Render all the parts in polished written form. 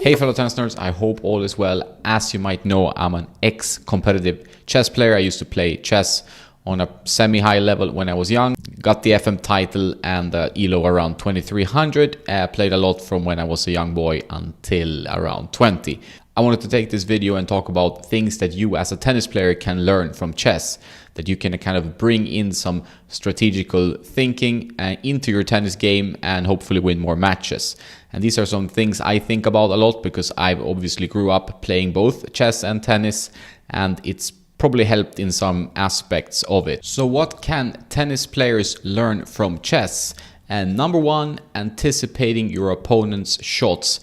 Hey fellow tennis nerds, I hope all is well. As you might know, I'm an ex-competitive chess player. I used to play chess on a semi-high level when I was young. Got the FM title and ELO around 2300. Played a lot from when I was a young boy until around 20. I wanted to take this video and talk about things that you as a tennis player can learn from chess, that you can kind of bring in some strategical thinking into your tennis game and hopefully win more matches. And these are some things I think about a lot because I've obviously grew up playing both chess and tennis, and it's probably helped in some aspects of it. So what can tennis players learn from chess? And number one, anticipating your opponent's shots.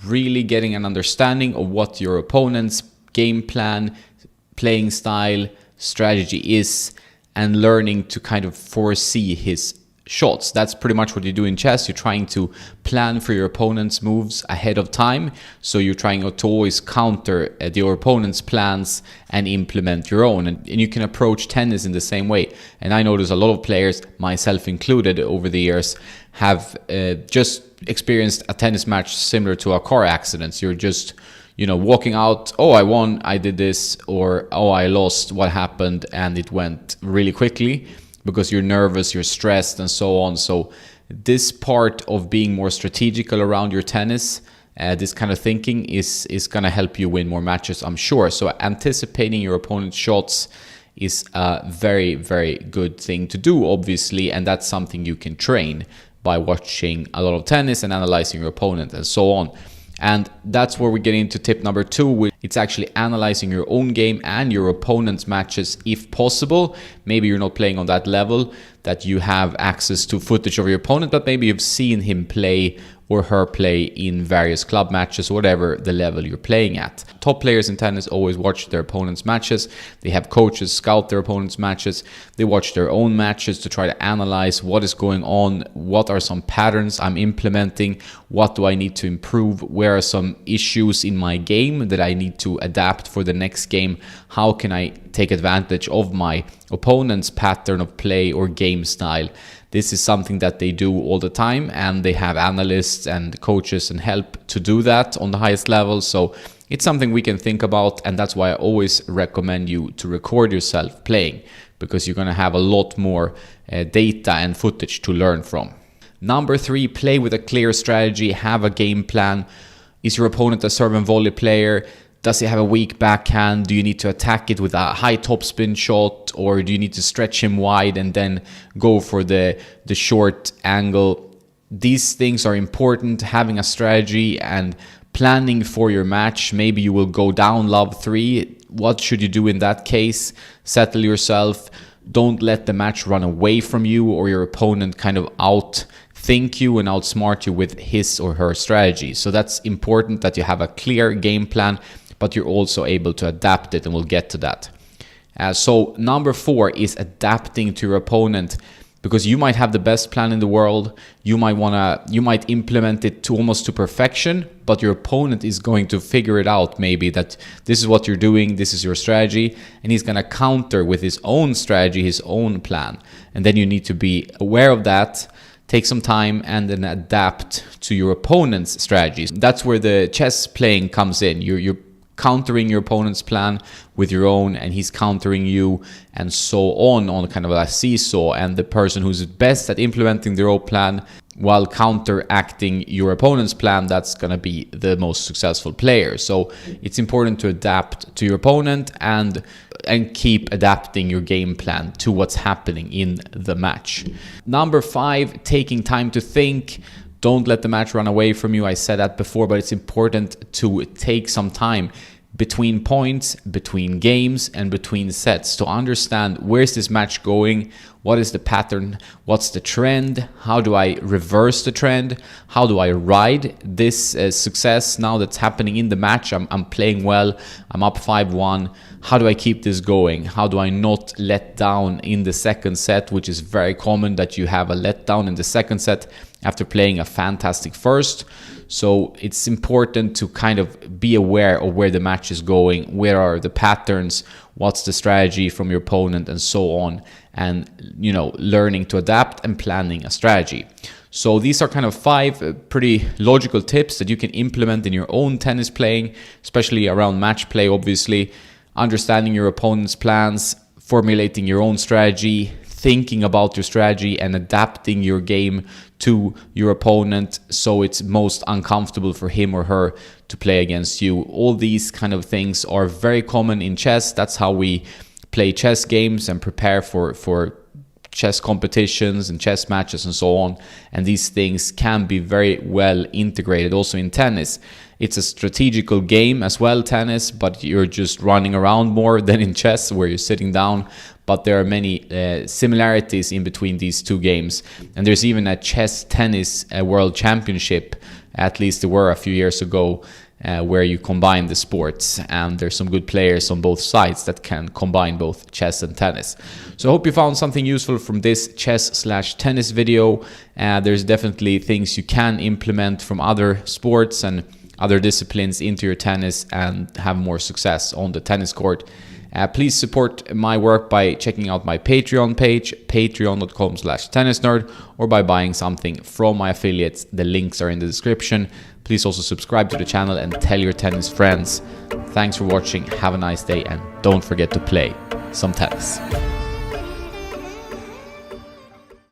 Really getting an understanding of what your opponent's game plan, playing style, strategy is, and learning to kind of foresee his shots. That's pretty much what you do in chess. You're trying to plan for your opponent's moves ahead of time. So you're trying to always counter your opponent's plans and implement your own. And you can approach tennis in the same way. And I notice a lot of players, myself included, over the years, have just experienced a tennis match similar to a car accident. You're just, walking out, oh, I won, I did this, or oh, I lost, what happened? And it went really quickly because you're nervous, you're stressed, and so on. So this part of being more strategical around your tennis, this kind of thinking is going to help you win more matches, I'm sure. So anticipating your opponent's shots is a very, very good thing to do, obviously, and that's something you can train by watching a lot of tennis and analyzing your opponent and so on. And that's where we get into tip number two. It's actually analyzing your own game and your opponent's matches if possible. Maybe you're not playing on that level that you have access to footage of your opponent, but maybe you've seen him play or her play in various club matches, whatever the level you're playing at. Top players in tennis always watch their opponent's matches. They have coaches scout their opponent's matches. They watch their own matches to try to analyze what is going on, what are some patterns I'm implementing, what do I need to improve, where are some issues in my game that I need to adapt for the next game, how can I take advantage of my opponent's pattern of play or game style. This is something that they do all the time, and they have analysts and coaches and help to do that on the highest level. So it's something we can think about, and that's why I always recommend you to record yourself playing, because you're going to have a lot more data and footage to learn from. Number three, play with a clear strategy, have a game plan. Is your opponent a serve and volley player? Does he have a weak backhand? Do you need to attack it with a high topspin shot, or do you need to stretch him wide and then go for the short angle? These things are important, having a strategy and planning for your match. Maybe you will go down love 3. What should you do in that case? Settle yourself. Don't let the match run away from you or your opponent kind of outthink you and outsmart you with his or her strategy. So that's important, that you have a clear game plan, but you're also able to adapt it, and we'll get to that. So number 4 is adapting to your opponent, because you might have the best plan in the world. You might implement it to almost to perfection, but your opponent is going to figure it out, maybe that this is what you're doing, this is your strategy, and he's going to counter with his own strategy, his own plan. And then you need to be aware of that, take some time, and then adapt to your opponent's strategies. That's where the chess playing comes in. You're countering your opponent's plan with your own, and he's countering you, and so on kind of a seesaw. And the person who's best at implementing their own plan while counteracting your opponent's plan, that's going to be the most successful player. So it's important to adapt to your opponent and keep adapting your game plan to what's happening in the match. Number 5, taking time to think. Don't let the match run away from you. I said that before, but it's important to take some time between points, between games, and between sets to understand, where's this match going? What is the pattern? What's the trend? How do I reverse the trend? How do I ride this success now that's happening in the match? I'm playing well. I'm up 5-1. How do I keep this going? How do I not let down in the second set, which is very common that you have a letdown in the second set after playing a fantastic first. So it's important to kind of be aware of where the match is going, where are the patterns, what's the strategy from your opponent, and so on, and learning to adapt and planning a strategy. So these are kind of 5 pretty logical tips that you can implement in your own tennis playing, especially around match play, obviously. Understanding your opponent's plans, formulating your own strategy, thinking about your strategy and adapting your game to your opponent so it's most uncomfortable for him or her to play against you. All these kind of things are very common in chess. That's how we play chess games and prepare for chess competitions and chess matches and so on. And these things can be very well integrated also in tennis. It's a strategical game as well, tennis, but you're just running around more than in chess where you're sitting down. But there are many similarities in between these 2 games. And there's even a chess tennis world championship, at least there were a few years ago, where you combine the sports, and there's some good players on both sides that can combine both chess and tennis. So I hope you found something useful from this chess/tennis video. There's definitely things you can implement from other sports and other disciplines into your tennis and have more success on the tennis court. Please support my work by checking out my Patreon page, patreon.com/tennisnerd, or by buying something from my affiliates. The links are in the description. Please also subscribe to the channel and tell your tennis friends. Thanks for watching, have a nice day, and don't forget to play some tennis.